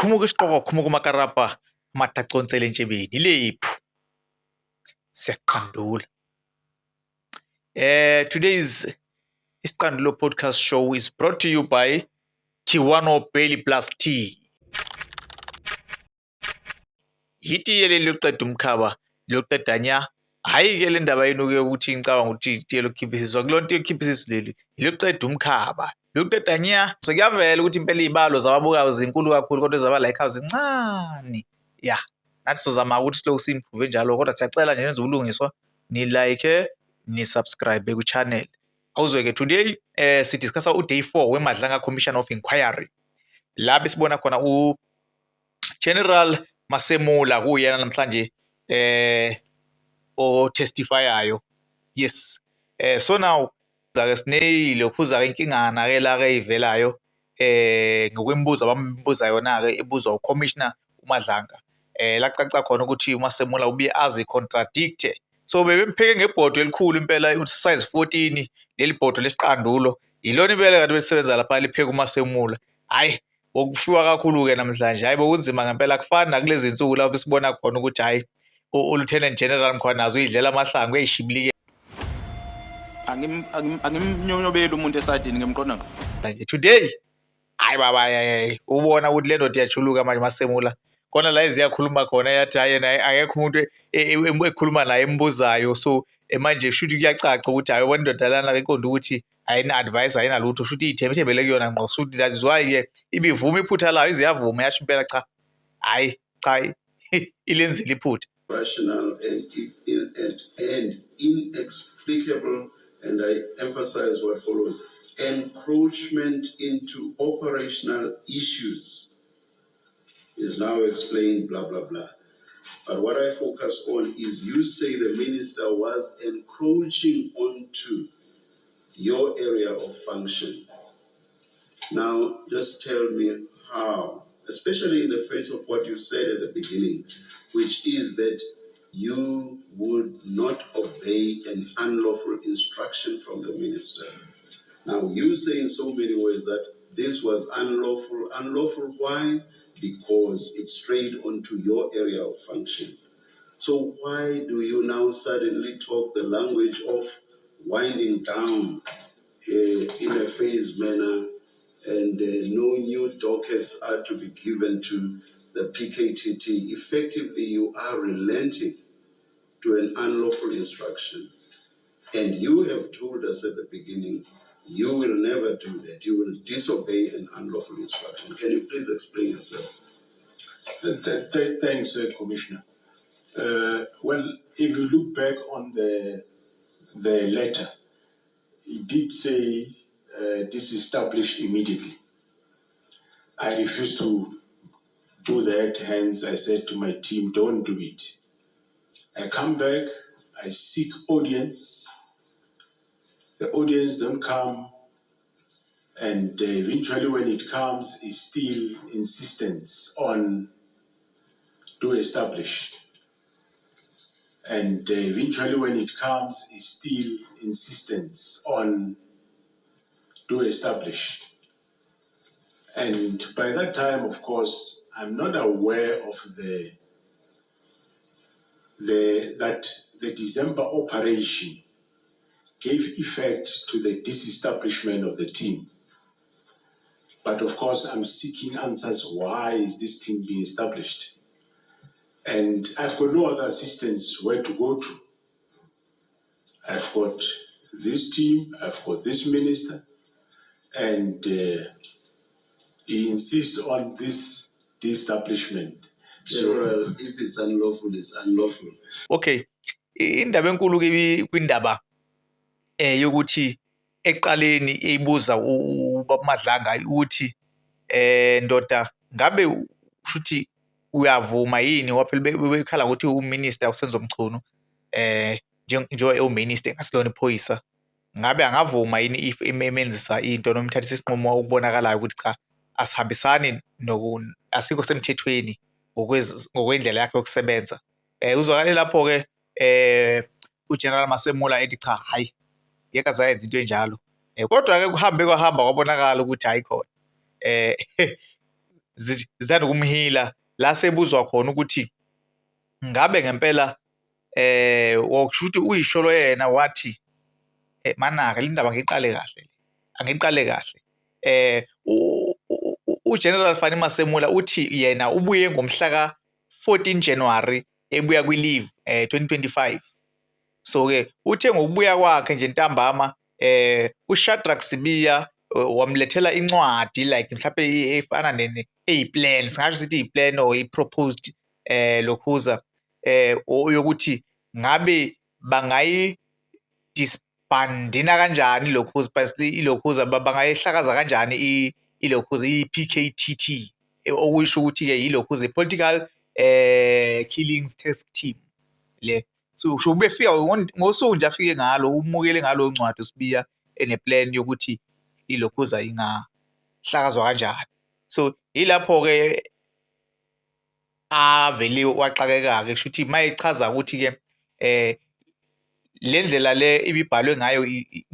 khumuka isiqoko khumuka umakarapa mataconsele entshebeni ilephu siyaqandula. Today's Isiqandulo podcast show is brought to you by Kiwano Bailey Plus Tea. Itiye leli loqeda umkhaba loqeda nya. Hayi ke le ndaba yenu ke ukuthi ngicabanga ukuthi itiye lokhiphisiswa kulonto yokhiphisisi leli loqeda umkhaba loqeda nya. So kuyavela ukuthi impela izibalo zababukayo zinkulu kakhulu kodwa zaba like zincane. Yeah. Nathi sizama ukuthi siloku simprove njalo kodwa siyacela nje nenze ubulungiswa ni like ni subscribe ku channel. Awuzweke today si discussa u day 4 weMadlanga Commission of Inquiry. Lapho sibona khona u General Masemula kuyena namhlanje o testifyayo. Yes. So now zake sineyile ukhuza inkingana ke la ke ivelayo ngokwemibuzo abambuza yona ke ibuzwa uCommissioner uMadlanga. Lacaca khona ukuthi uMasemula ubuye azi contradict. So bebempheke ngebhodo elikhulu impela size 14 leli bhodo lesiqandulo ilona impela kade besebenza lapha lipheka uMasemula. Hayi okufiwa kakhulu ke namhlanje hayi bokunzima ngempela kufana nakulezi insuku lapho sibona khona ukuthi hayi uLieutenant General Mkhwanazi uyidlela amahlangu eyishibilike. Angimnyonyobeli umuntu esadini ngemqondo ngqo. Today hayi baba ubona ukuthi le ndoda iyajuluka manje Masemula khona la iziyakhuluma khona yathi hayi yena akekho umuntu ekhuluma naye embuzayo. So manje shuthi kuyacaca ukuthi hayi wena indoda lana iqonda ukuthi ayina advice ayina lutho shuthi ithembele kuyona ngqo shuthi that is why ke ibivuma iphutha layo iziyavuma yasho impela cha hayi cha ilenzile iphutha. Rational and inexplicable, and I emphasize what follows: encroachment into operational issues is now explained, blah, blah, blah. But what I focus on is you say the minister was encroaching onto your area of function. Now, just tell me how, especially in the face of what you said at the beginning, which is that you would not obey an unlawful instruction from the minister. Now, you say in so many ways that this was unlawful. Unlawful, why? Because it strayed onto your area of function. So why do you now suddenly talk the language of winding down in a phased manner, and no new dockets are to be given to the PKTT? Effectively, you are relenting to an unlawful instruction. And you have told us at the beginning, you will never do that. You will disobey an unlawful instruction. Can you please explain yourself? Thanks, Commissioner. Well, if you look back on the letter, it did say disestablish immediately. I refused to do that, hence I said to my team, don't do it. I come back, I seek audience. The audience don't come, and eventually when it comes, it's still insistence on to establish. And eventually when it comes, it's still insistence on to establish. And by that time, of course, I'm not aware of that the December operation gave effect to the disestablishment of the team. But of course, I'm seeking answers. Why is this team being established? And I've got no other assistance where to go to. I've got this team, I've got this minister, and he insists on this establishment. So if it's unlawful, it's unlawful. Okay, indaba enkulu ke kwindaba yokuthi eqaleni eyibuza uMadlanga ukuthi ndoda ngabe futhi uyavuma yini waphela bekhala ukuthi uminister usenzo mchunu njengoba uminister ngasilona iphoyisa ngabe angavuma yini if emenzisa into noma imthathisa isinqumo ukubonakalayo ukuthi cha asihambisani asikho semthethweni ngokwendlela yakhe yokusebenza. Uzwakale lapho ke uGeneral Masemula ethi cha hayi yeke azayenza into enjalo. Kodwa ke kuhamba kwabonakala ukuthi hayi khona zithanda ukumhila la sebuzwa khona ukuthi ngabe ngempela wakusho ukuthi uyisholo yena wathi manaka le ndaba angiqale kahle uGeneral Fanny Masemula uthi yena ubuye ngomhla ka 14 January ebuya kwi-leave 2025. So ke uthe ngokubuya kwakhe nje ntambama uShadrack Sibiya wamlethela incwadi like mhlawumbe efana eyiplan, singasho sithi iyiplan or iproposed Lokhuza yokuthi ngabe bangayi disbandina kanjani Lokhuza, iLokhuza bangayihlakaza kanjani iLokhuza iPKTT, okusho ukuthi ke iLokhuza political killings task team le. So ubefika ngosuku nje afike ngalo umukele ngalo ncwadi uSibiya eneplan yokuthi iLokhuza ingahlakazwa kanjani. So ilapho ke avele waxakeka ke kushuthi mayichaza ukuthi ke le ndlela le ibibhalwe ngayo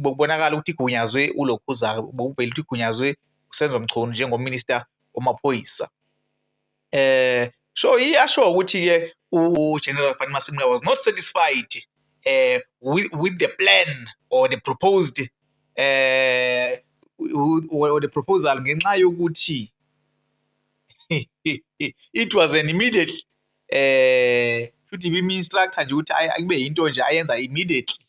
kubonakala ukuthi igunyazwe uLokhuza, bokuvela ukuthi igunyazwe uSenzo Mchunu njengominister wamaphoyisa. So iyasho ukuthi ke uGeneral Fanny Masemula was not satisfied with the plan or the proposed or the proposal ngenxa yokuthi it was an immediate futhi bimi-instructor nje ukuthi akube yinto nje ayenza immediately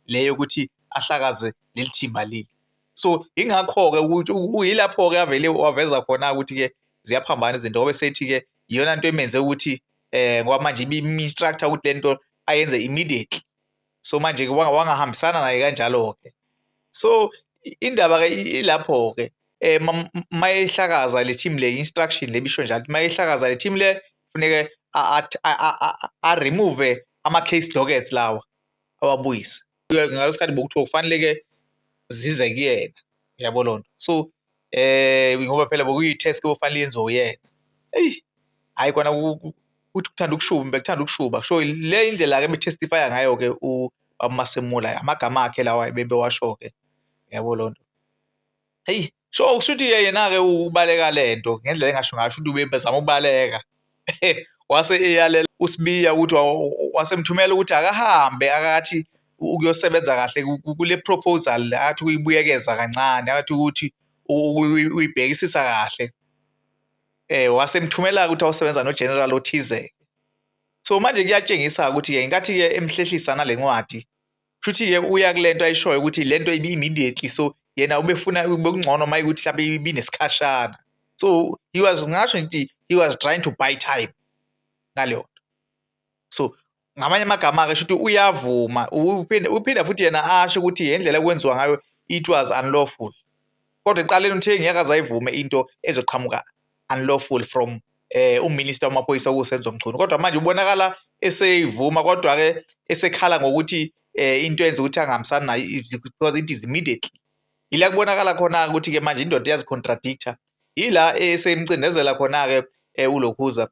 leyo ukuthi ahlakaze leli thimba leli. So ingakho-ke ukuthi uyilapho-ke avele waveza khona ukuthi ke ziyaphambana izinto ngoba sethi ke iyona nto emenze ukuthi ngoba manje bimi-instructor ukuthi lento ayenze immediately. So manje wangahambisana naye kanjalo-ke. So indaba ke ilapho-ke mayehlakaza le team le instruction le bisho njalo mayehlakaza le team le kufuneka remove ama case dockets lawa awabuyise ngalesikhathi bokuthiwa kufanele ke zize kuyena, uyabo lonto. So ngoba phela bokuyi-task ofanele yenziwe uyena. Hayi kona ukuthi kuthanda ukushuba so le indlela ke betestifya ngayo ke uMasemula amagama akhe lawa bebewasho-ke, yabo lonto. So kushuthi yena-ke ubaleka lento ngendlela engasho ngayo ukuthi ubezama ukubaleka wase eyalela uSibiya ukuthi wasemthumela ukuthi akahambe akathi ukuyosebenza kahle kule proposal athi uyibuyekeza kancane athi ukuthi uyibhekisisa kahle. Wasemthumela ukuthi awusebenza noGeneral othize. So manje kuyatshengisa ukuthi ke ingathi ke emhlehlisa nale ncwadi futhi ke uya kulento ayishoyo ukuthi lento ibi immediately, so yena ubefuna ubekungcono maye ukuthi mhlawumbe ibinesikhashana. So he was ngasho ngithi he was trying to buy time ngaleyo. So ngamanye amagama ke futhi uyavuma uphinda futhi yena asho ukuthi indlela ekwenziwa ngayo it was unlawful. Kodwa eqaleni uthe ngeke azayivume into ezoqhamuka unlawful from uminister wamaphoyisa uSenzo Mchunu. Kodwa manje ubonakala eseyivuma kodwa ke esekhala ngokuthi into yenza ukuthi angahambisani nayo because it is immediately. Ila kubonakala khona ukuthi ke manje indoda iyazicontradictor. Ila esemcindezela khona ke uLokhuza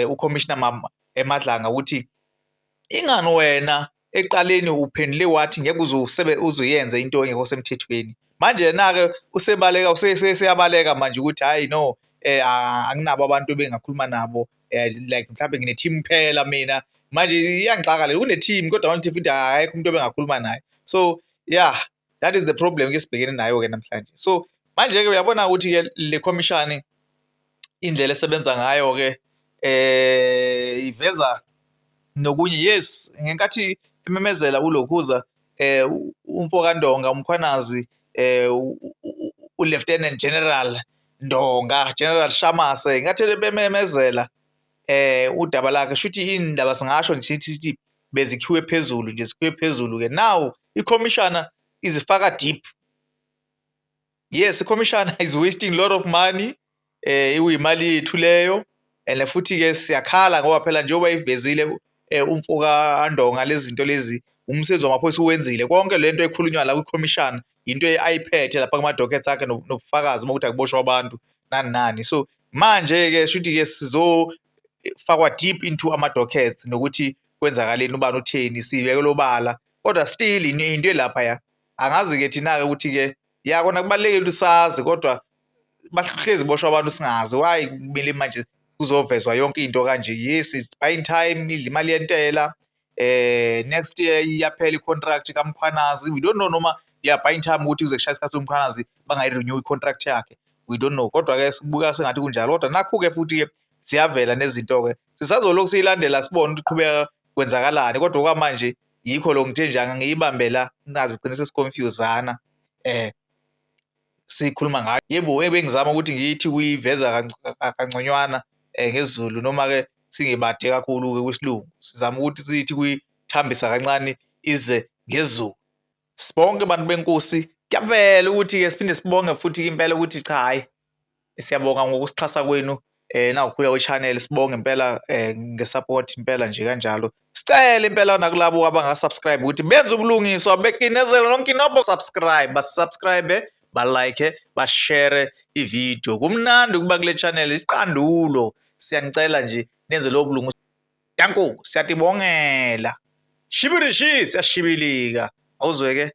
uCommissioner Madlanga ukuthi ingani wena eqaleni uphendule wathi ngeke uzuyenze into engekho semthethweni. Manje yena ke usebaleka useyabaleka manje ukuthi hayi no anginabo abantu bengakhuluma nabo like mhlawumbe ngine team phela mina manje iyangixaka le une team kodwa manje futhi akekho umuntu bengakhuluma naye. So yeah, that is the problem ke sibhekene nayo ke namhlanje. So manje ke uyabona ukuthi ke le commission indlela esebenza ngayo ke iveza nokunye. Yes, ngenkathi ememezela uLokhuza umfokandonga umkhwanazi uLieutenant General Ndonga, General Shamase ngathi bememezela udaba lakhe shuthi indaba singasho nje sithi bezikhiwe phezulu nje zikhiwe phezulu ke. Now i-commissioner izifaka deep. Yes, i-commissioner is wasting a lot of money uyimali yethu leyo and futhi ke siyakhala ngoba phela njengoba ivezile umfoka Ndonga lezi zinto lezi umsebenzi wamaphoyisa uwenzile konke lento ekhulunywa la kwi-commission into ayiphethe lapha kuma dockets akhe nobufakazi ukuthi akuboshwa abantu nani. So manje ke shuthi ke sizofakwa deep into ama dockets nokuthi kwenzakaleni ubani utheni sibeke lobala, kodwa still into elapha ya angazi ke thina ke ukuthi ke yakona kubalekile usazi kodwa bahlezi boshwa abantu singazi why kumele manje kuzovezwa yonke into kanje. Yes, it's buying time, idla imali yentela. Next year iyaphela i-contract kaMkhwanazi. We don't know noma buying time ukuthi kuze kushaya isikhathi uMkhwanazi bangayi-renew i-contract yakhe. We don't know. Kodwa-ke sibuka sengathi kunjalo. Kodwa nakhu-ke futhi-ke ziyavela nezinto-ke. Sisazolokhu siyilandela sibone ukuthi qhubeka kwenzakalani. Kodwa okwamanje yikho lo ngithe nje ngiyibambe la ngazi gcine sesiconfuse-ana. Sikhuluma ngayo. Yebo, ebengizama ukuthi ngithi kuyiveza kangconywana ngesiZulu noma-ke singebade kakhulu-ke kwesilungu. Sizama ukuthi sithi kuyithambisa kancane ize ngesiZulu. Sibonke bantu benkosi, kuyavela ukuthi-ke siphinde sibonge futhi impela ukuthi cha hayi siyabonga ngokusixhasa kwenu nawukhula we-channel. Sibonge impela nge-support impela nje kanjalo. Sicele impela nakulabo abanga-subscribe ukuthi benze ubulungiswa bekinezele lonke inobo subscribe, basubscribe, ba-like, ba-share ivideo. Kumnandi ukuba kule channel, isiqandulo. Siyanicela nje nenze lo bulungiswa. Danko, siyatibongela. Shibirishi, siyashibilika. Awuzweke?